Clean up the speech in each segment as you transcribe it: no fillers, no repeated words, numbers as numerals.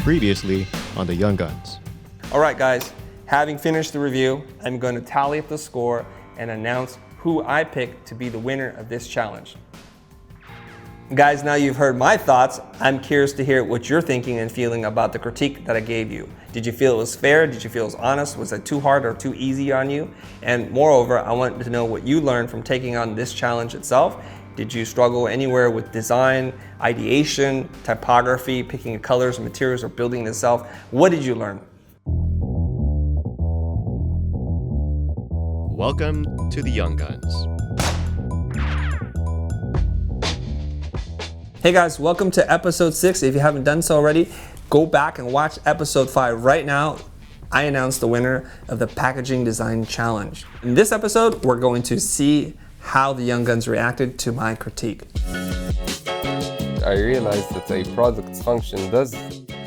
Previously on the Young Guns. All right, guys, having finished the review, I'm going to tally up the score and announce who I picked to be the winner of this challenge. Guys, now you've heard my thoughts. I'm curious to hear what you're thinking and feeling about the critique that I gave you. Did you feel it was fair? Did you feel it was honest? Was it too hard or too easy on you? And moreover, I wanted to know what you learned from taking on this challenge itself. Did you struggle anywhere with design, ideation, typography, picking colors, materials, or building itself? What did you learn? Welcome to the Young Guns. Hey guys, welcome to episode 6. If you haven't done so already, go back and watch episode 5 right now. I announced the winner of the Packaging Design Challenge. In this episode, we're going to see how the Young Guns reacted to my critique. I realized that a product's function does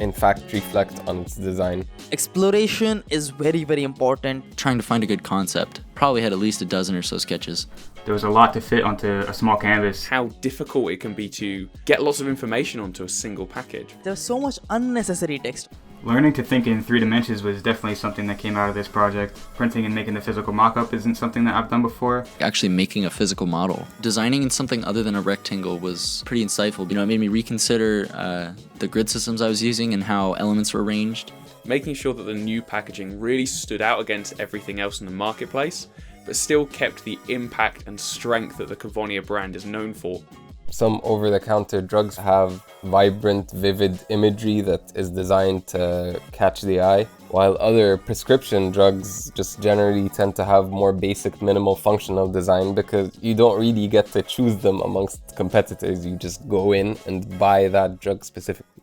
in fact reflect on its design. Exploration is very, very important. Trying to find a good concept. Probably had at least a dozen or so sketches. There was a lot to fit onto a small canvas. How difficult it can be to get lots of information onto a single package. There was so much unnecessary text. Learning to think in 3 dimensions was definitely something that came out of this project. Printing and making the physical mock-up isn't something that I've done before. Actually making a physical model. Designing in something other than a rectangle was pretty insightful. You know, it made me reconsider the grid systems I was using and how elements were arranged. Making sure that the new packaging really stood out against everything else in the marketplace, but still kept the impact and strength that the Kavonia brand is known for. Some over-the-counter drugs have vibrant, vivid imagery that is designed to catch the eye, while other prescription drugs just generally tend to have more basic, minimal functional design because you don't really get to choose them amongst competitors. You just go in and buy that drug specifically.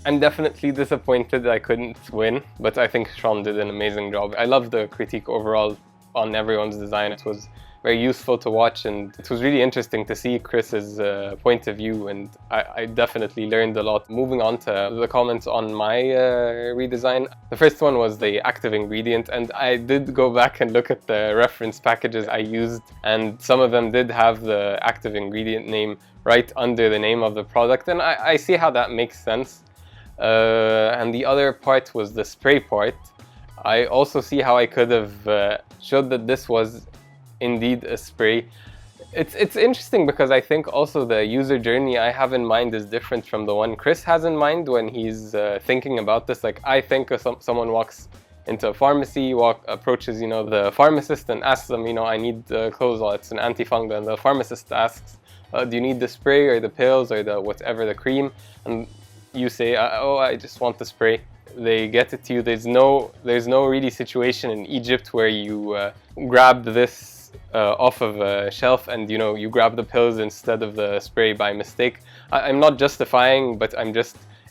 I'm definitely disappointed I couldn't win, but I think Sean did an amazing job. I love the critique overall on everyone's design. It was very useful to watch, and it was really interesting to see Chris's point of view, and I definitely learned a lot. Moving on to the comments on my redesign, the first one was the active ingredient, and I did go back and look at the reference packages I used, and some of them did have the active ingredient name right under the name of the product, and I see how that makes sense. And the other part was the spray part. I also see how I could have showed that this was indeed a spray. It's interesting because I think also the user journey I have in mind is different from the one Chris has in mind when he's thinking about this. Like, I think of someone walks into a pharmacy, approaches, the pharmacist and asks them, I need clothes, it's an antifungal, and the pharmacist asks, do you need the spray or the pills or the whatever, the cream? And you say, I just want the spray. They get it to you. There's no really situation in Egypt where you grab this off of a shelf and you grab the pills instead of the spray by mistake. I'm not justifying, but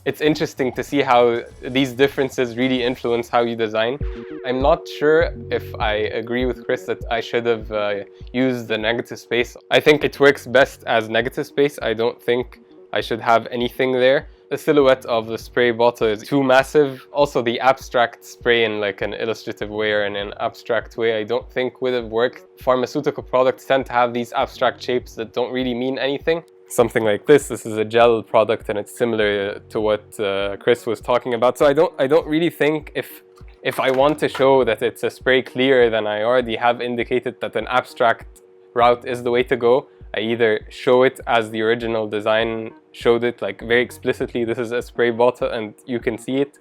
it's interesting to see how these differences really influence how you design. I'm not sure if I agree with Chris that I should have used the negative space. I think it works best as negative space. I don't think I should have anything there. The silhouette of the spray bottle is too massive. Also, the abstract spray in like an illustrative way or in an abstract way, I don't think would have worked. Pharmaceutical products tend to have these abstract shapes that don't really mean anything. Something like this is a gel product, and it's similar to what Chris was talking about. So I don't really think if I want to show that it's a spray clearer than I already have indicated that an abstract route is the way to go, I either show it as the original design showed it, like very explicitly, this is a spray bottle and you can see it,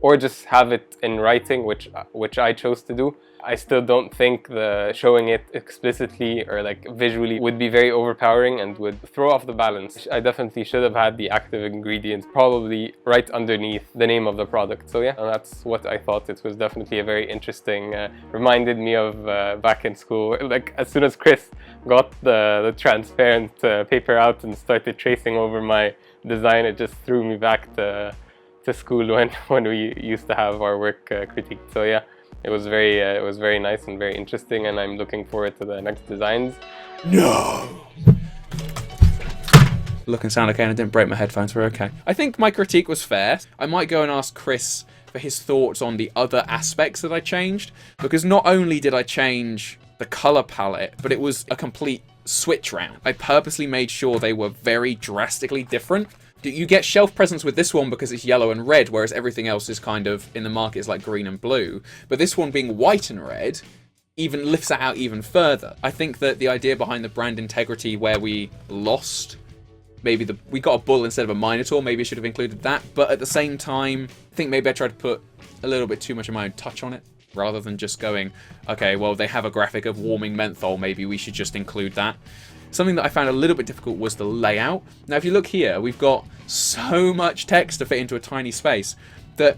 or just have it in writing, which I chose to do. I still don't think the showing it explicitly or like visually would be very overpowering and would throw off the balance. I definitely should have had the active ingredient probably right underneath the name of the product. So yeah, and that's what I thought. It was definitely a very interesting, reminded me of back in school. Like as soon as Chris got the transparent paper out and started tracing over my design, it just threw me back to school when we used to have our work critiqued. So yeah. It was very nice and very interesting, and I'm looking forward to the next designs. No! Look and sound okay, and I didn't break my headphones, we're okay. I think my critique was fair. I might go and ask Chris for his thoughts on the other aspects that I changed, because not only did I change the color palette, but it was a complete switch round. I purposely made sure they were very drastically different. You get shelf presence with this one because it's yellow and red, whereas everything else is kind of, in the market, is like green and blue. But this one being white and red even lifts that out even further. I think that the idea behind the brand integrity, where we lost, we got a bull instead of a minotaur, maybe I should have included that. But at the same time, I think maybe I tried to put a little bit too much of my own touch on it, rather than just going, okay, well, they have a graphic of warming menthol, maybe we should just include that. Something that I found a little bit difficult was the layout. Now, if you look here, we've got so much text to fit into a tiny space that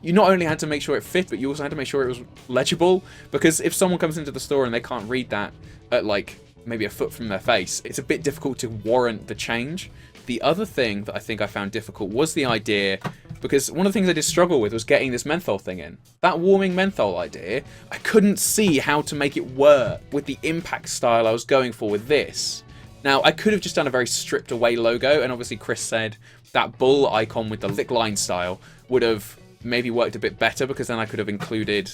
you not only had to make sure it fit, but you also had to make sure it was legible. Because if someone comes into the store and they can't read that at like maybe a foot from their face, it's a bit difficult to warrant the change. The other thing that I think I found difficult was the idea, because one of the things I did struggle with was getting this menthol thing in. That warming menthol idea, I couldn't see how to make it work with the impact style I was going for with this. Now, I could have just done a very stripped away logo, and obviously Chris said that bull icon with the thick line style would have maybe worked a bit better, because then I could have included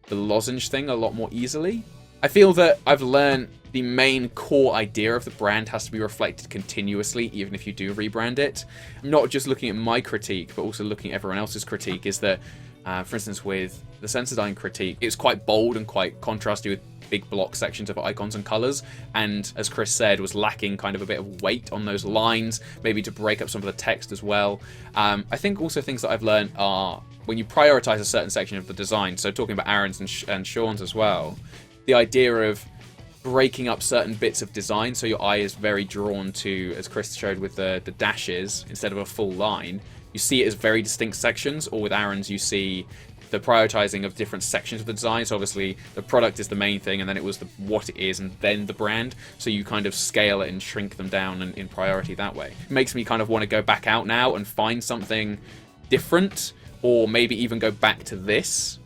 the lozenge thing a lot more easily. I feel that I've learned the main core idea of the brand has to be reflected continuously, even if you do rebrand it. Not just looking at my critique, but also looking at everyone else's critique, is that, for instance, with the Sensodyne critique, it's quite bold and quite contrasty with big block sections of icons and colors, and as Chris said, was lacking kind of a bit of weight on those lines, maybe to break up some of the text as well. I think also things that I've learned are when you prioritize a certain section of the design, so talking about Aaron's and Sean's as well, the idea of breaking up certain bits of design so your eye is very drawn to, as Chris showed with the dashes, instead of a full line, you see it as very distinct sections, or with Aaron's you see the prioritizing of different sections of the design. So obviously the product is the main thing, and then it was what it is, and then the brand. So you kind of scale it and shrink them down in priority that way. It makes me kind of want to go back out now and find something different, or maybe even go back to this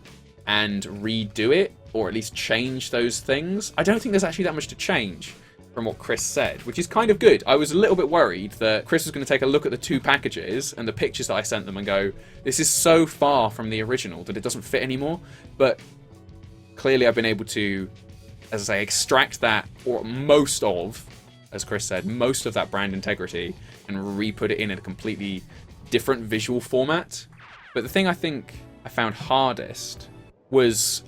and redo it, or at least change those things. I don't think there's actually that much to change from what Chris said, which is kind of good. I was a little bit worried that Chris was going to take a look at the two packages and the pictures that I sent them and go, this is so far from the original that it doesn't fit anymore. But clearly I've been able to, as I say, extract that, or most of, as Chris said, most of that brand integrity, and re-put it in a completely different visual format. But the thing I think I found hardest was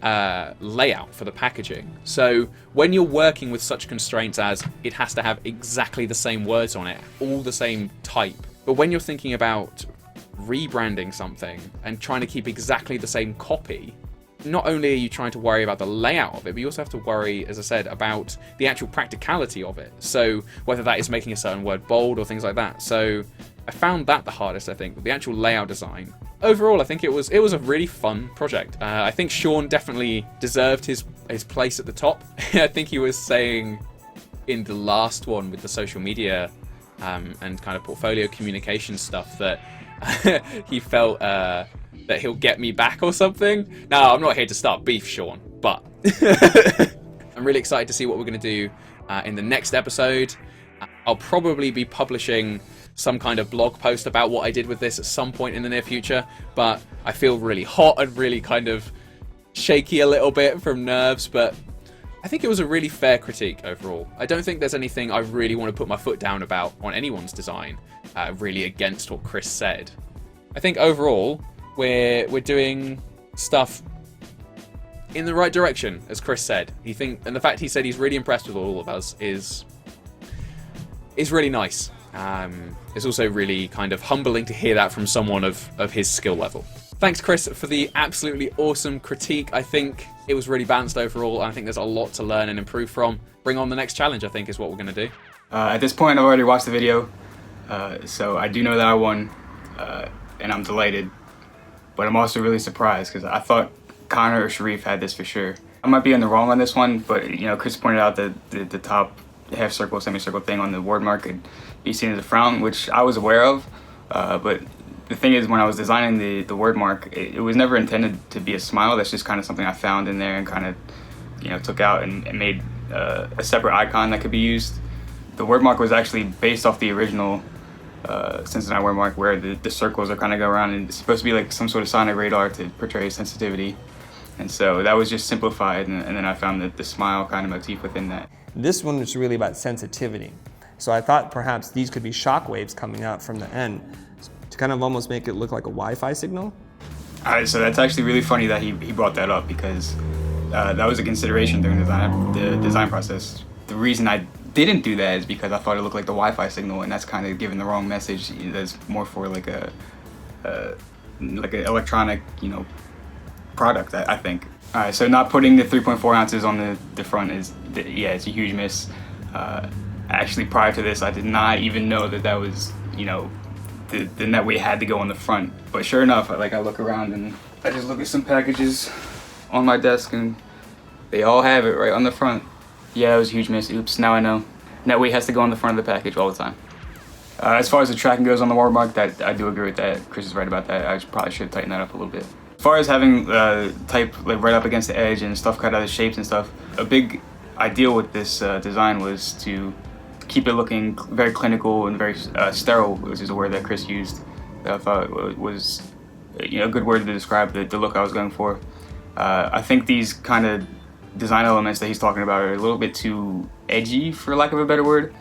layout for the packaging. So when you're working with such constraints as it has to have exactly the same words on it, all the same type, but when you're thinking about rebranding something and trying to keep exactly the same copy, not only are you trying to worry about the layout of it, but you also have to worry, as I said, about the actual practicality of it. So whether that is making a certain word bold or things like that. So I found that the hardest, I think, with the actual layout design. Overall, I think it was a really fun project. I think Sean definitely deserved his place at the top. I think he was saying in the last one with the social media and kind of portfolio communication stuff that he felt that he'll get me back or something. No, I'm not here to start beef, Sean, but I'm really excited to see what we're going to do in the next episode. I'll probably be publishing some kind of blog post about what I did with this at some point in the near future, but I feel really hot and really kind of shaky a little bit from nerves, but I think it was a really fair critique overall. I don't think there's anything I really want to put my foot down about on anyone's design, really against what Chris said. I think overall we're doing stuff in the right direction, as Chris said. And the fact he said he's really impressed with all of us is really nice. It's also really kind of humbling to hear that from someone of his skill level. Thanks, Chris, for the absolutely awesome critique. I think it was really balanced overall, and I think there's a lot to learn and improve from. Bring on the next challenge, I think, is what we're going to do. At this point, I've already watched the video, so I do know that I won, and I'm delighted. But I'm also really surprised, because I thought Connor or Sharif had this for sure. I might be in the wrong on this one, but Chris pointed out that the top half circle, semicircle thing on the word mark could be seen as a frown, which I was aware of, but the thing is, when I was designing the word mark, it was never intended to be a smile. That's just kind of something I found in there and kind of took out and made a separate icon that could be used. The word mark was actually based off the original Sensodyne word mark, where the circles are kind of go around, and it's supposed to be like some sort of sonic radar to portray sensitivity. And so that was just simplified, and then I found the smile kind of motif within that. This one is really about sensitivity. So I thought perhaps these could be shock waves coming out from the end to kind of almost make it look like a Wi-Fi signal. All right, so that's actually really funny that he brought that up, because that was a consideration during the design process. The reason I didn't do that is because I thought it looked like the Wi-Fi signal, and that's kind of giving the wrong message. That's more for like an electronic, product, I think. All right, so not putting the 3.4 ounces on the front it's a huge miss. Actually, prior to this, I did not even know that was, the net weight had to go on the front. But sure enough, I look around and I just look at some packages on my desk, and they all have it right on the front. Yeah, it was a huge miss. Oops, now I know. Net weight has to go on the front of the package all the time. As far as the tracking goes on the watermark, that I do agree with that. Chris is right about that. I probably should tighten that up a little bit. As far as having type right up against the edge and stuff cut out of shapes and stuff, a big ideal with this design was to keep it looking very clinical and very sterile, which is a word that Chris used that I thought was a good word to describe the look I was going for. I think these kind of design elements that he's talking about are a little bit too edgy, for lack of a better word,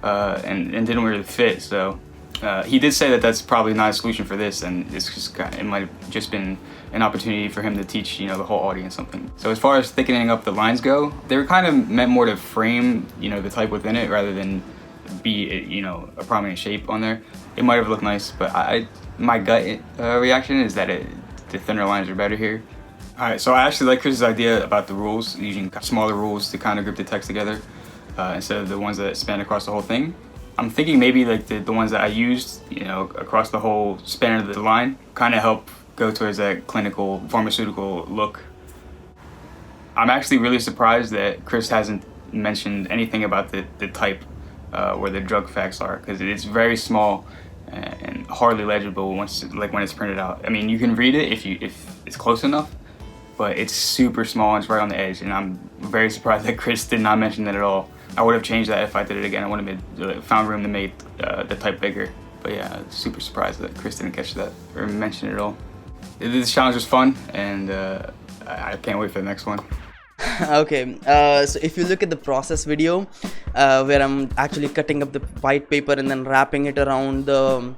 and didn't really fit. So he did say that that's probably not a solution for this, and it might have just been an opportunity for him to teach the whole audience something. So as far as thickening up the lines go, they were kind of meant more to frame the type within it rather than be a prominent shape on there. It might have looked nice, but my gut reaction is that the thinner lines are better here. Alright, so I actually like Chris's idea about the rules, using smaller rules to kind of group the text together instead of the ones that span across the whole thing. I'm thinking maybe like the ones that I used, across the whole span of the line kind of help go towards that clinical, pharmaceutical look. I'm actually really surprised that Chris hasn't mentioned anything about the type where the drug facts are, because it's very small and hardly legible when it's printed out. I mean, you can read it if it's close enough, but it's super small and it's right on the edge, and I'm very surprised that Chris did not mention that at all. I would have changed that if I did it again. I would have found room to make the type bigger. But yeah, super surprised that Chris didn't catch that or mention it at all. This challenge was fun, and I can't wait for the next one. Okay, so if you look at the process video, where I'm actually cutting up the white paper and then wrapping it around the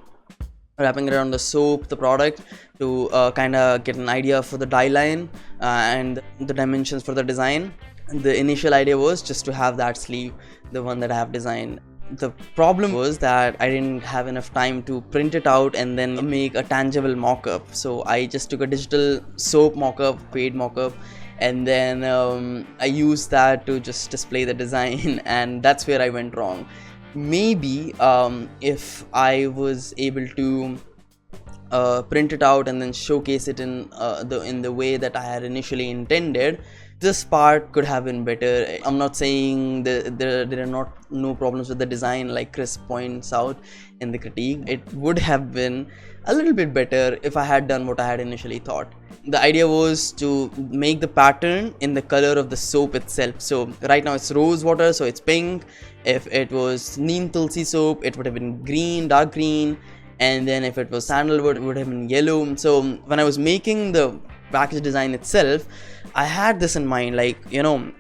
soap, the product, to kind of get an idea for the dye line and the dimensions for the design. The initial idea was just to have that sleeve, the one that I have designed. The problem was that I didn't have enough time to print it out and then make a tangible mock-up. So I just took a digital soap mock-up, paid mock-up, and then I used that to just display the design, and that's where I went wrong. Maybe if I was able to print it out and then showcase it in the way that I had initially intended, this part could have been better. I'm not saying there are no problems with the design, like Chris points out in the critique. It would have been a little bit better if I had done what I had initially thought. The idea was to make the pattern in the color of the soap itself. So right now it's rose water, so it's pink. If it was neem tulsi soap, it would have been green, dark green. And then if it was sandalwood, it would have been yellow. So when I was making the package design itself, I had this in mind, like,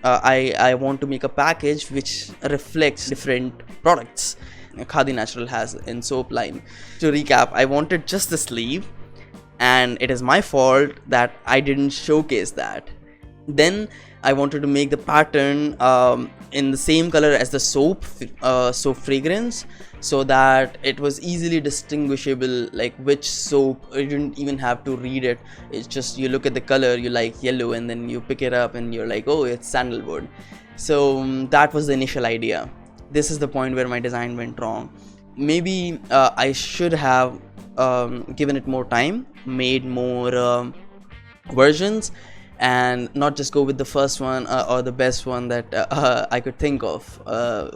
I want to make a package which reflects different products Khadi Natural has in soap line. To recap, I wanted just the sleeve, and it is my fault that I didn't showcase that. Then I wanted to make the pattern in the same color as the soap fragrance, so that it was easily distinguishable, like which soap. You didn't even have to read it. It's just you look at the color, you like yellow, and then you pick it up and you're like, oh, it's sandalwood. So that was the initial idea. This is the point where my design went wrong. Maybe I should have given it more time, made more versions, and not just go with the first one or the best one that I could think of.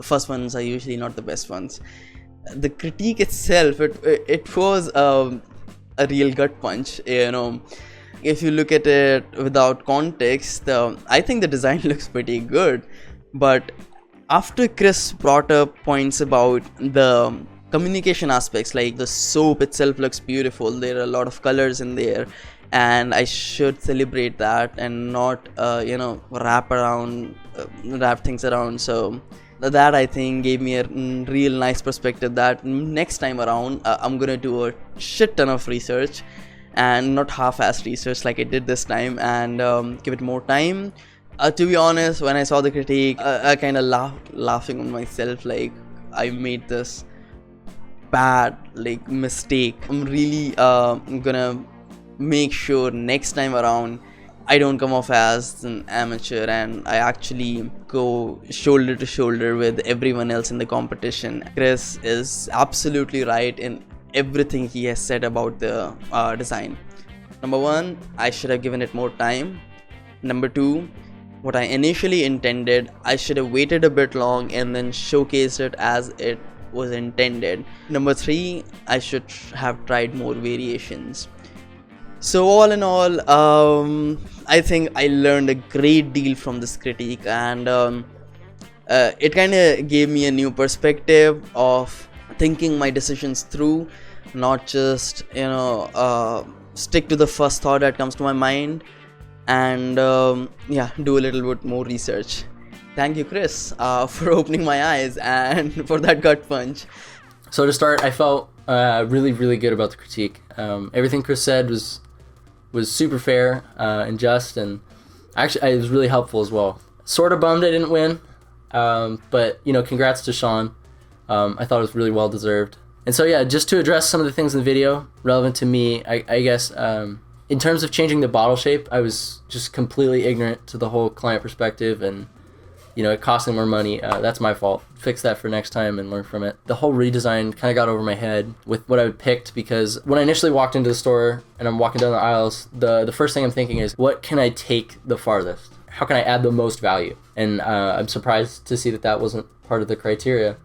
First ones are usually not the best ones. The critique itself, it was a real gut punch, If you look at it without context, I think the design looks pretty good. But after Chris brought up points about the communication aspects, like the soap itself looks beautiful, there are a lot of colors in there, and I should celebrate that and not wrap things around. So that I think gave me a real nice perspective that next time around I'm gonna do a shit ton of research and not half-assed research like I did this time, and give it more time. To be honest, when I saw the critique, I kind of laughing on myself, like I made this bad mistake. I'm really gonna make sure next time around I don't come off as an amateur and I actually go shoulder to shoulder with everyone else in the competition. Chris is absolutely right in everything he has said about the design. Number one, I should have given it more time. Number two, what I initially intended, I should have waited a bit long and then showcased it as it was intended. Number three, I should have tried more variations. So all in all, I think I learned a great deal from this critique, and it kind of gave me a new perspective of thinking my decisions through, not just stick to the first thought that comes to my mind, and do a little bit more research. Thank you, Chris, for opening my eyes and for that gut punch. So to start, I felt really good about the critique. Everything Chris said was super fair and just, and actually it was really helpful as well. Sort of bummed I didn't win, but congrats to Sean. I thought it was really well deserved. And so yeah, just to address some of the things in the video relevant to me, I guess in terms of changing the bottle shape, I was just completely ignorant to the whole client perspective, and it costing more money. That's my fault. Fix that for next time and learn from it. The whole redesign kind of got over my head with what I picked, because when I initially walked into the store and I'm walking down the aisles, the first thing I'm thinking is, what can I take the farthest? How can I add the most value? And I'm surprised to see that wasn't part of the criteria.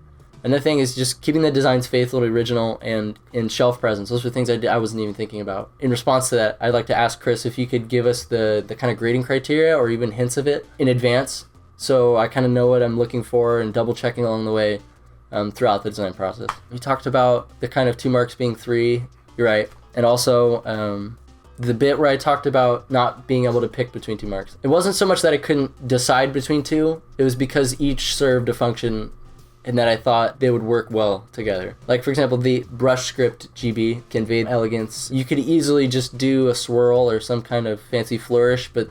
Another thing is just keeping the designs faithful to original and in shelf presence. Those were things I wasn't even thinking about. In response to that, I'd like to ask Chris if you could give us the kind of grading criteria or even hints of it in advance, so I kind of know what I'm looking for and double checking along the way throughout the design process. You talked about the kind of 2 marks being 3, you're right. And also the bit where I talked about not being able to pick between 2 marks. It wasn't so much that I couldn't decide between 2, it was because each served a function and that I thought they would work well together. Like for example, the brush script GB conveyed elegance. You could easily just do a swirl or some kind of fancy flourish, but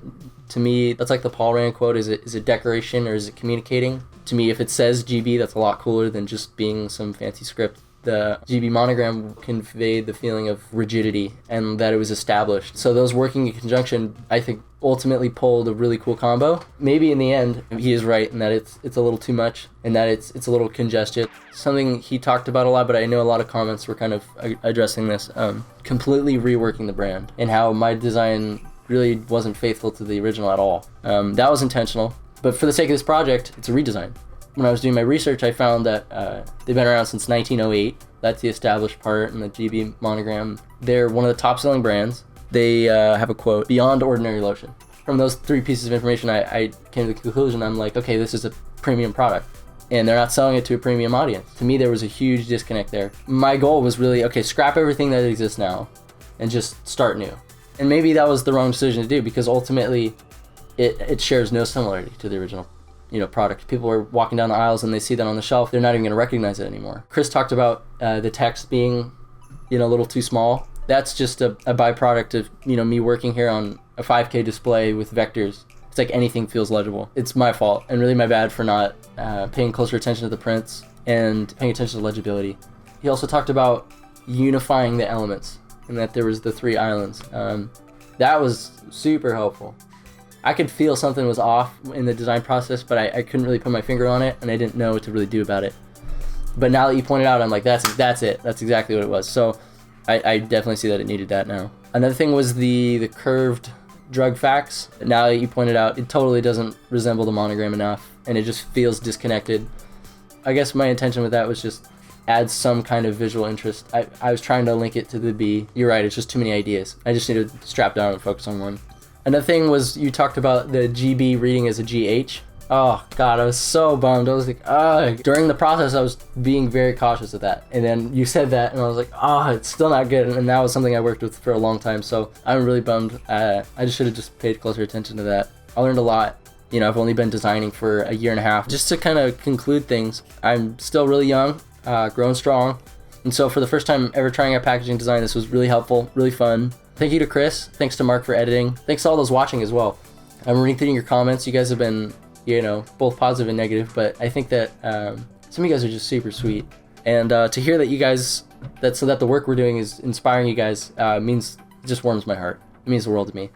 to me, that's like the Paul Rand quote, is it decoration or is it communicating? To me, if it says GB, that's a lot cooler than just being some fancy script. The GB monogram conveyed the feeling of rigidity and that it was established. So those working in conjunction, I think, ultimately pulled a really cool combo. Maybe in the end, he is right in that it's a little too much and that it's a little congested. Something he talked about a lot, but I know a lot of comments were kind of addressing this, completely reworking the brand and how my design really wasn't faithful to the original at all. That was intentional, but for the sake of this project, it's a redesign. When I was doing my research, I found that they've been around since 1908. That's the established part in the GB monogram. They're one of the top-selling brands. They have a quote, "Beyond ordinary lotion." From those 3 pieces of information, I came to the conclusion, I'm like, okay, this is a premium product. And they're not selling it to a premium audience. To me, there was a huge disconnect there. My goal was really, okay, scrap everything that exists now and just start new. And maybe that was the wrong decision to do, because ultimately it shares no similarity to the original product. People are walking down the aisles and they see that on the shelf, they're not even going to recognize it anymore. Chris talked about the text being a little too small. That's just a byproduct of me working here on a 5K display with vectors. It's like anything feels legible. It's my fault and really my bad for not paying closer attention to the prints and paying attention to legibility. He also talked about unifying the elements and that there was the 3 islands. That was super helpful. I could feel something was off in the design process, but I couldn't really put my finger on it, and I didn't know what to really do about it. But now that you pointed out, I'm like, that's it. That's exactly what it was. So I definitely see that it needed that now. Another thing was the curved drug facts. Now that you pointed out, it totally doesn't resemble the monogram enough, and it just feels disconnected. I guess my intention with that was just add some kind of visual interest. I was trying to link it to the B. You're right, it's just too many ideas. I just need to strap down and focus on one. Another thing was you talked about the GB reading as a GH. Oh God, I was so bummed. I was like, during the process, I was being very cautious of that. And then you said that, and I was like, it's still not good. And that was something I worked with for a long time. So I'm really bummed. I just should have just paid closer attention to that. I learned a lot. You know, I've only been designing for a year and a half. Just to kind of conclude things, I'm still really young, growing strong. And so for the first time ever trying out packaging design, this was really helpful, really fun. Thank you to Chris. Thanks to Mark for editing. Thanks to all those watching as well. I'm reading through your comments. You guys have been, you know, both positive and negative, but I think that some of you guys are just super sweet. And to hear that you guys, that the work we're doing is inspiring you guys means, it just warms my heart. It means the world to me.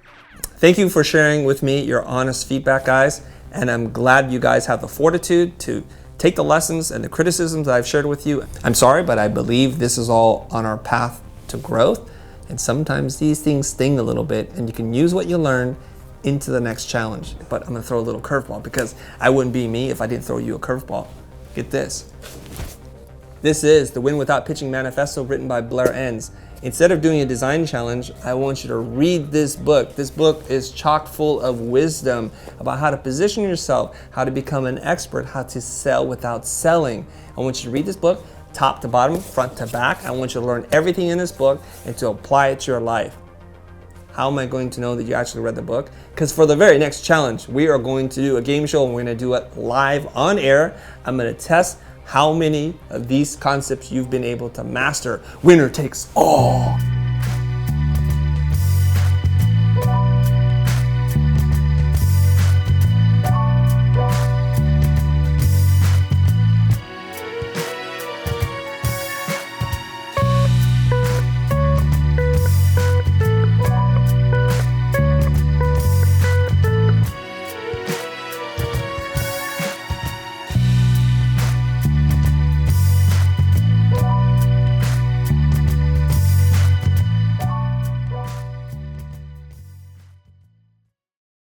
Thank you for sharing with me your honest feedback, guys. And I'm glad you guys have the fortitude to take the lessons and the criticisms that I've shared with you. I'm sorry, but I believe this is all on our path to growth. And sometimes these things sting a little bit, and you can use what you learn into the next challenge. But I'm gonna throw a little curveball, because I wouldn't be me if I didn't throw you a curveball. Get this. This is the Win Without Pitching Manifesto, written by Blair Enns. Instead of doing a design challenge, I want you to read this book. This book is chock full of wisdom about how to position yourself, how to become an expert, how to sell without selling. I want you to read this book, top to bottom, front to back. I want you to learn everything in this book and to apply it to your life. How am I going to know that you actually read the book? Because for the very next challenge, we are going to do a game show, and we're going to do it live on air. I'm going to test how many of these concepts you've been able to master. Winner takes all.